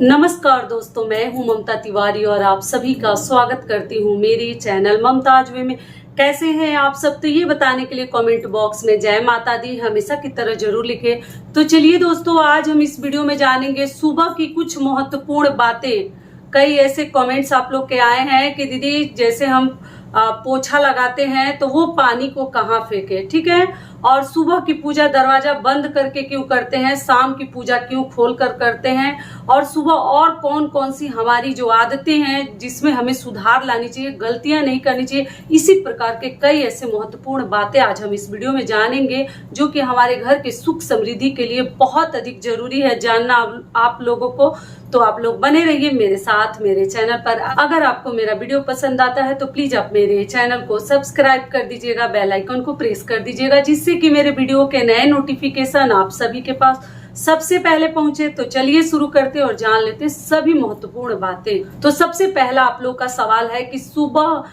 नमस्कार दोस्तों, मैं हूं ममता तिवारी और आप सभी का स्वागत करती हूं मेरी चैनल ममताज वे में। कैसे हैं आप सब? तो ये बताने के लिए कमेंट बॉक्स में जय माता दी हमेशा की तरह जरूर लिखें। तो चलिए दोस्तों, आज हम इस वीडियो में जानेंगे सुबह की कुछ महत्वपूर्ण बातें। कई ऐसे कमेंट्स आप लोग के आए हैं कि दीदी जैसे हम पोछा लगाते हैं तो वो पानी को कहाँ फेंके, ठीक है। और सुबह की पूजा दरवाजा बंद करके क्यों करते हैं, शाम की पूजा क्यों खोल कर करते हैं, और सुबह और कौन कौन सी हमारी जो आदतें हैं जिसमें हमें सुधार लानी चाहिए, गलतियां नहीं करनी चाहिए। इसी प्रकार के कई ऐसे महत्वपूर्ण बातें आज हम इस वीडियो में जानेंगे जो कि हमारे घर के सुख समृद्धि के लिए बहुत अधिक जरूरी है जानना आप लोगों को। तो आप लोग बने रहिए मेरे साथ मेरे चैनल पर। अगर आपको मेरा वीडियो पसंद आता है तो प्लीज आप मेरे चैनल को सब्सक्राइब कर दीजिएगा, बेल आइकन को प्रेस कर दीजिएगा, जिससे कि मेरे वीडियो के नए नोटिफिकेशन आप सभी के पास सबसे पहले पहुंचे। तो चलिए शुरू करते और जान लेते सभी महत्वपूर्ण बातें। तो सबसे पहला आप लोग का सवाल है कि सुबह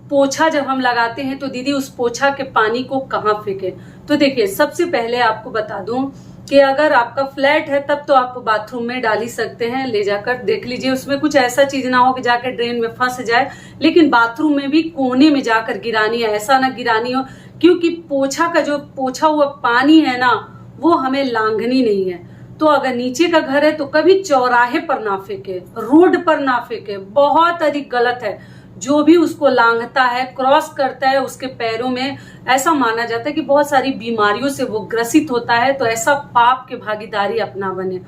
पोछा जब हम लगाते हैं तो दीदी उस पोछा के पानी को कहाँ फेंके। तो देखिए, सबसे पहले आपको बता दूं कि अगर आपका फ्लैट है तब तो आप बाथरूम में डाल ही सकते हैं, ले जाकर देख लीजिए उसमें कुछ ऐसा चीज ना हो कि जाकर ड्रेन में फंस जाए। लेकिन बाथरूम में भी कोने में जाकर गिरानी है, ऐसा ना गिरानी हो, क्योंकि पोछा का जो पोछा हुआ पानी है ना वो हमें लांघनी नहीं है। तो अगर नीचे का घर है तो कभी चौराहे पर ना फेंके, रोड पर ना फेंके, बहुत अधिक गलत है। जो भी उसको लांघता है, क्रॉस करता है, उसके पैरों में ऐसा माना जाता है कि बहुत सारी बीमारियों से वो ग्रसित होता है। तो ऐसा पाप के भागीदारी अपना बने।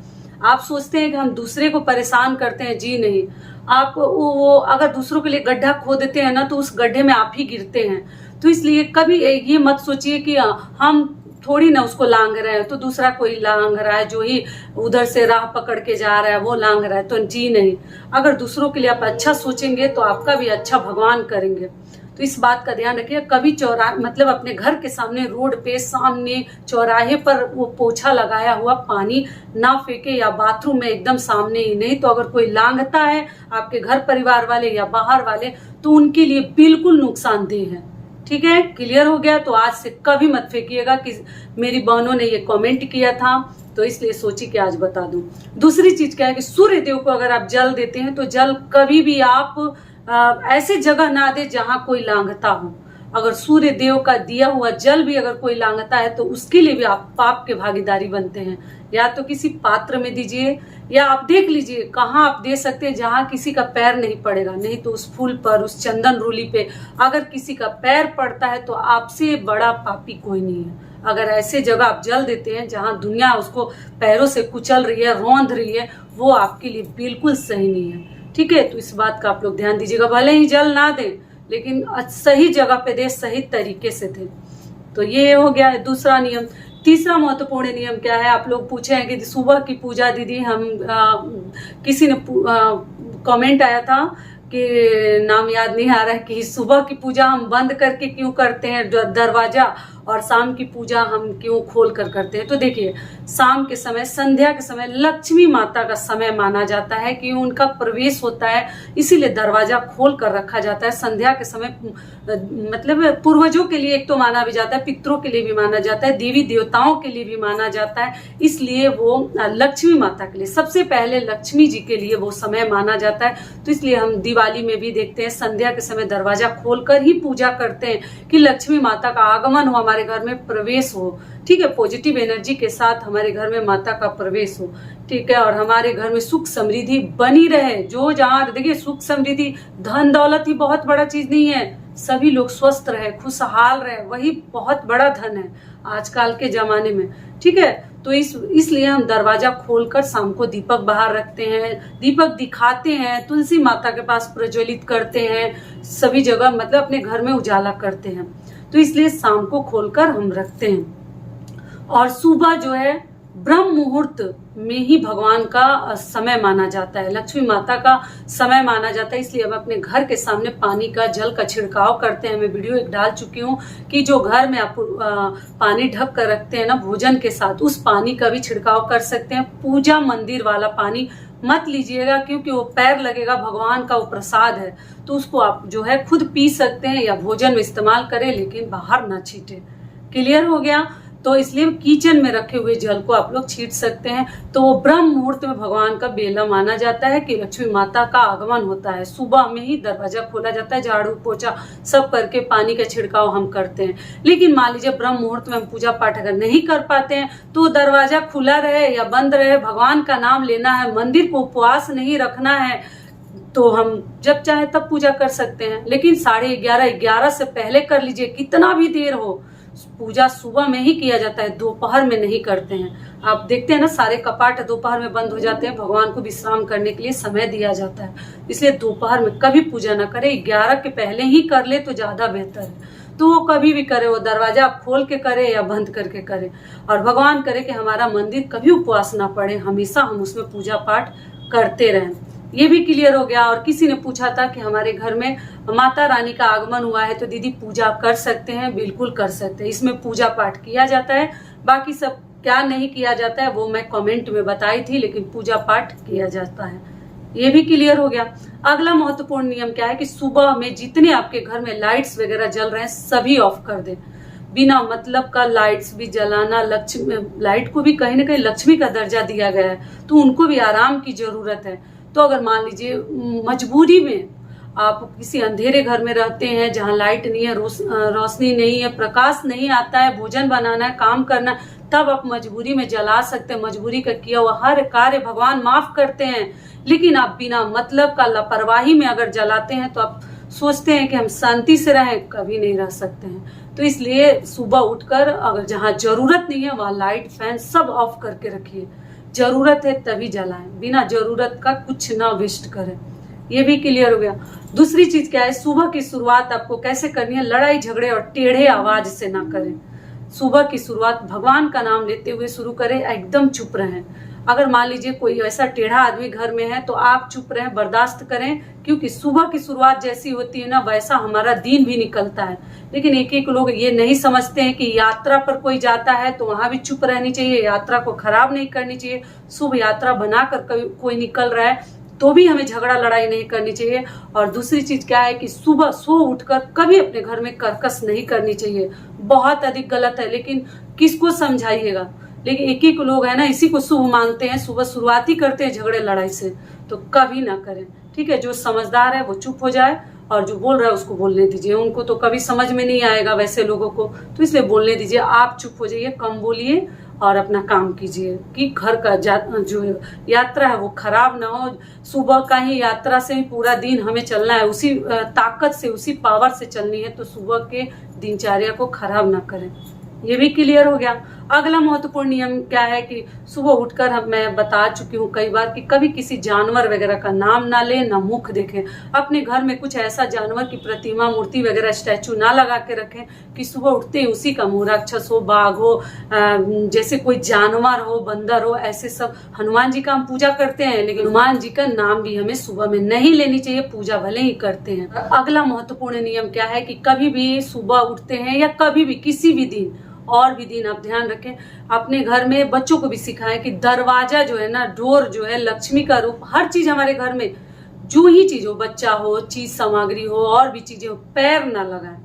आप सोचते हैं कि हम दूसरे को परेशान करते हैं, जी नहीं। आप वो अगर दूसरों के लिए गड्ढा खोदते हैं ना तो उस गड्ढे में आप ही गिरते हैं। तो इसलिए कभी ये मत सोचिए कि हम थोड़ी ना उसको लांघ रहे हैं तो दूसरा कोई लांघ रहा है, जो ही उधर से राह पकड़ के जा रहा है वो लांघ रहा है, तो जी नहीं। अगर दूसरों के लिए आप अच्छा सोचेंगे तो आपका भी अच्छा भगवान करेंगे। तो इस बात का ध्यान रखिए, कभी चौराहे मतलब अपने घर के सामने, रोड पे, सामने चौराहे पर वो पोछा लगाया हुआ पानी ना फेंके, या बाथरूम में एकदम सामने ही नहीं। तो अगर कोई लांघता है आपके घर परिवार वाले या बाहर वाले तो उनके लिए बिल्कुल नुकसानदेह है, ठीक है। क्लियर हो गया? तो आज से कभी मत फेंकिएगा कि मेरी बहनों ने ये कमेंट किया था तो इसलिए सोची कि आज बता दूं। दूसरी चीज क्या है कि सूर्य देव को अगर आप जल देते हैं तो जल कभी भी आप ऐसे जगह ना दे जहां कोई लांघता हो। अगर सूर्य देव का दिया हुआ जल भी अगर कोई लांघता है तो उसके लिए भी आप पाप के भागीदारी बनते हैं। या तो किसी पात्र में दीजिए, या आप देख लीजिए कहाँ आप दे सकते हैं जहां किसी का पैर नहीं पड़ेगा। नहीं तो उस फूल पर, उस चंदन रूली पे अगर किसी का पैर पड़ता है तो आपसे बड़ा पापी कोई नहीं है। अगर ऐसे जगह आप जल देते हैं जहां दुनिया उसको पैरों से कुचल रही है, रौंद रही है, वो आपके लिए बिल्कुल सही नहीं है, ठीक है। तो इस बात का आप लोग ध्यान दीजिएगा। भले ही जल ना दे लेकिन सही जगह पे दे, सही तरीके से दे। तो ये हो गया है दूसरा नियम। तीसरा महत्वपूर्ण नियम क्या है? आप लोग पूछे हैं कि सुबह की पूजा दीदी हम किसी ने कमेंट आया था कि नाम याद नहीं आ रहा है कि सुबह की पूजा हम बंद करके क्यों करते हैं दरवाजा, और शाम की पूजा हम क्यों खोल कर करते हैं। तो देखिए, शाम के समय, संध्या के समय लक्ष्मी माता का समय माना जाता है कि उनका प्रवेश होता है, इसीलिए दरवाजा खोल कर रखा जाता है। संध्या के समय मतलब पूर्वजों के लिए एक तो माना भी जाता है, पितरों के लिए भी माना जाता है, देवी देवताओं के लिए भी माना जाता है। इसलिए वो लक्ष्मी माता के लिए, सबसे पहले लक्ष्मी जी के लिए वो समय माना जाता है। तो इसलिए हम दिवाली में भी देखते हैं संध्या के समय दरवाजा खोलकर ही पूजा करते हैं कि लक्ष्मी माता का आगमन हो, हमारे घर में प्रवेश हो, ठीक है। पॉजिटिव एनर्जी के साथ हमारे घर में माता का प्रवेश हो, ठीक है। और हमारे घर में सुख समृद्धि बनी रहे। जो जहाँ देखिए, सुख समृद्धि, धन दौलत ही बहुत बड़ा चीज नहीं है। सभी लोग स्वस्थ रहे, खुशहाल रहे, वही बहुत बड़ा धन है आजकल के जमाने में, ठीक है। तो इसलिए हम दरवाजा खोलकर शाम को दीपक बाहर रखते हैं, दीपक दिखाते हैं, तुलसी माता के पास प्रज्वलित करते हैं, सभी जगह मतलब अपने घर में उजाला करते हैं। तो इसलिए शाम को खोलकर हम रखते हैं। और सुबह जो है ब्रह्म मुहूर्त में ही भगवान का समय माना जाता है, लक्ष्मी माता का समय माना जाता है। इसलिए हम अपने घर के सामने पानी का, जल का छिड़काव करते हैं। मैं वीडियो एक डाल चुकी हूँ कि जो घर में आप पानी ढक कर रखते हैं ना भोजन के साथ, उस पानी का भी छिड़काव कर सकते हैं। पूजा मंदिर वाला पानी मत लीजिएगा, क्योंकि वो पैर लगेगा, भगवान का वो प्रसाद है। तो उसको आप जो है खुद पी सकते हैं या भोजन में इस्तेमाल करें, लेकिन बाहर ना छीटे। क्लियर हो गया? तो इसलिए किचन में रखे हुए जल को आप लोग छीट सकते हैं। तो वो ब्रह्म मुहूर्त में भगवान का बेला माना जाता है कि लक्ष्मी माता का आगमन होता है। सुबह में ही दरवाजा खोला जाता है, झाड़ू पोछा सब करके पानी का छिड़काव हम करते हैं। लेकिन मान लीजिए ब्रह्म मुहूर्त में हम पूजा पाठ अगर नहीं कर पाते हैं तो दरवाजा खुला रहे या बंद रहे, भगवान का नाम लेना है, मंदिर को उपवास नहीं रखना है, तो हम जब चाहे तब पूजा कर सकते हैं। लेकिन 11:30 से पहले कर लीजिए, कितना भी देर हो। पूजा सुबह में ही किया जाता है, दोपहर में नहीं करते हैं। आप देखते हैं ना, सारे कपाट दोपहर में बंद हो जाते हैं, भगवान को विश्राम करने के लिए समय दिया जाता है। इसलिए दोपहर में कभी पूजा ना करें, 11 के पहले ही कर ले तो ज्यादा बेहतर है। तो वो कभी भी करे, वो दरवाजा आप खोल के करे या बंद करके करे। और भगवान करे कि हमारा मंदिर कभी उपवास ना पड़े, हमेशा हम उसमें पूजा पाठ करते रहें। ये भी क्लियर हो गया। और किसी ने पूछा था कि हमारे घर में माता रानी का आगमन हुआ है तो दीदी पूजा कर सकते हैं? बिल्कुल कर सकते हैं। इसमें पूजा पाठ किया जाता है, बाकी सब क्या नहीं किया जाता है वो मैं कमेंट में बताई थी, लेकिन पूजा पाठ किया जाता है। ये भी क्लियर हो गया। अगला महत्वपूर्ण नियम क्या है कि सुबह में जितने आपके घर में लाइट्स वगैरह जल रहे हैं सभी ऑफ कर दें। बिना मतलब का लाइट्स भी जलाना, लाइट को भी कहीं ना कहीं लक्ष्मी का दर्जा दिया गया है, तो उनको भी आराम की जरूरत है। तो अगर मान लीजिए मजबूरी में आप किसी अंधेरे घर में रहते हैं जहां लाइट नहीं है, रोशनी नहीं है, प्रकाश नहीं आता है, भोजन बनाना है, काम करना है, तब आप मजबूरी में जला सकते हैं। मजबूरी का किया हुआ हर कार्य भगवान माफ करते हैं। लेकिन आप बिना मतलब का लापरवाही में अगर जलाते हैं तो आप सोचते हैं कि हम शांति से रहें, कभी नहीं रह सकते हैं। तो इसलिए सुबह उठकर अगर जहां जरूरत नहीं है वहां लाइट फैन सब ऑफ करके रखिए। जरूरत है तभी जलाएं, बिना जरूरत का कुछ ना वेस्ट करें। ये भी क्लियर हो गया। दूसरी चीज क्या है, सुबह की शुरुआत आपको कैसे करनी है? लड़ाई झगड़े और टेढ़े आवाज से ना करें। सुबह की शुरुआत भगवान का नाम लेते हुए शुरू करें, एकदम चुप रहें। अगर मान लीजिए कोई ऐसा टेढ़ा आदमी घर में है तो आप चुप रहें, बर्दाश्त करें, क्योंकि सुबह की शुरुआत जैसी होती है ना वैसा हमारा दिन भी निकलता है। लेकिन एक लोग ये नहीं समझते हैं कि यात्रा पर कोई जाता है तो वहां भी चुप रहनी चाहिए, यात्रा को खराब नहीं करनी चाहिए। शुभ यात्रा बनाकर कोई निकल रहा है तो भी हमें झगड़ा लड़ाई नहीं करनी चाहिए। और दूसरी चीज क्या है कि सुबह सो उठकर कभी अपने घर में कर्कश नहीं करनी चाहिए, बहुत अधिक गलत है। लेकिन किसको समझाइएगा? लेकिन एक लोग है ना इसी को शुभ मानते हैं, सुबह शुरुआती करते हैं झगड़े लड़ाई से, तो कभी ना करें। ठीक है, जो समझदार है वो चुप हो जाए और जो बोल रहा है उसको बोलने दीजिए। उनको तो कभी समझ में नहीं आएगा वैसे लोगों को, तो इसलिए बोलने दीजिए। आप चुप हो जाइए, कम बोलिए और अपना काम कीजिए कि घर का जो यात्रा है वो खराब ना हो। सुबह का ही यात्रा से ही पूरा दिन हमें चलना है, उसी ताकत से उसी पावर से चलनी है, तो सुबह के दिनचर्या को खराब ना करें। ये भी क्लियर हो गया। अगला महत्वपूर्ण नियम क्या है कि सुबह उठकर मैं बता चुकी हूँ कई बार कि कभी किसी जानवर वगैरह का नाम ना लें, ना मुख देखें। अपने घर में कुछ ऐसा जानवर की प्रतिमा, मूर्ति वगैरह, स्टैचू ना लगा के रखें कि सुबह उठते ही उसी का मुंह, राक्षस हो, बाघ हो, जैसे कोई जानवर हो, बंदर हो, ऐसे सब। हनुमान जी का हम पूजा करते हैं लेकिन हनुमान जी का नाम भी हमें सुबह में नहीं लेनी चाहिए, पूजा भले ही करते हैं। अगला महत्वपूर्ण नियम क्या है कि कभी भी सुबह उठते हैं या कभी भी किसी भी दिन, और भी दिन आप ध्यान रखें, अपने घर में बच्चों को भी सिखाएं कि दरवाजा जो है ना, डोर जो है लक्ष्मी का रूप। हर चीज हमारे घर में जो ही चीज हो, बच्चा हो, चीज सामग्री हो, और भी चीजें हो, पैर ना लगाएं।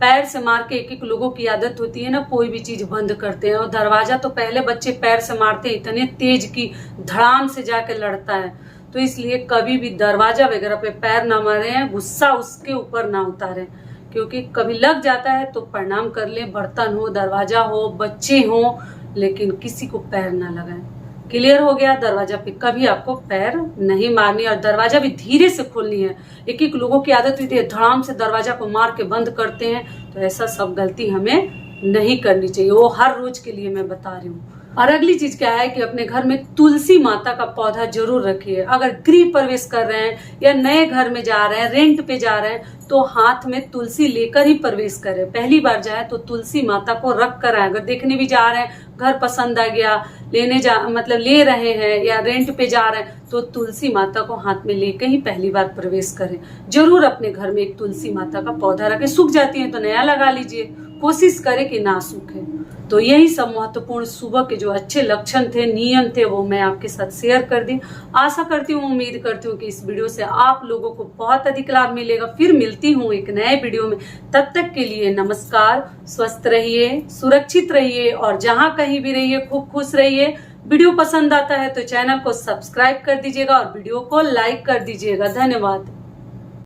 पैर से मार के एक लोगों की आदत होती है ना, कोई भी चीज बंद करते हैं, और दरवाजा तो पहले बच्चे पैर से मारते हैं, इतने तेज की धड़ाम से जाके लड़ता है। तो इसलिए कभी भी दरवाजा वगैरह पे पैर ना मारे, गुस्सा उसके ऊपर ना उतारें, क्योंकि कभी लग जाता है तो प्रणाम कर ले। बर्तन हो, दरवाजा हो, बच्चे हो, लेकिन किसी को पैर ना लगाएं। क्लियर हो गया? दरवाजा पे कभी आपको पैर नहीं मारनी, और दरवाजा भी धीरे से खोलनी है। एक लोगों की आदत होती है धड़ाम से दरवाजा को मार के बंद करते हैं, तो ऐसा सब गलती हमें नहीं करनी चाहिए। वो हर रोज के लिए मैं बता रही हूँ। और अगली चीज क्या है कि अपने घर में तुलसी माता का पौधा जरूर रखिए। अगर गृह प्रवेश कर रहे हैं या नए घर में जा रहे हैं, रेंट पे जा रहे हैं, तो हाथ में तुलसी लेकर ही प्रवेश करें। पहली बार जाए तो तुलसी माता को रख कर आए। अगर देखने भी जा रहे हैं, घर पसंद आ गया, ले रहे हैं या रेंट पे जा रहे हैं, तो तुलसी माता को हाथ में लेकर ही पहली बार प्रवेश करें। जरूर अपने घर में एक तुलसी माता का पौधा रखें। सूख जाती है तो नया लगा लीजिए, कोशिश करें कि ना सूखे। तो यही सब महत्वपूर्ण सुबह के जो अच्छे लक्षण थे, नियम थे, वो मैं आपके साथ शेयर कर दी। आशा करती हूँ, उम्मीद करती हूँ कि इस वीडियो से आप लोगों को बहुत अधिक लाभ मिलेगा। फिर मिलती हूँ एक नए वीडियो में, तब तक के लिए नमस्कार। स्वस्थ रहिए, सुरक्षित रहिए और जहां कहीं भी रहिए खूब खुश रहिए। वीडियो पसंद आता है तो चैनल को सब्सक्राइब कर दीजिएगा और वीडियो को लाइक कर दीजिएगा। धन्यवाद।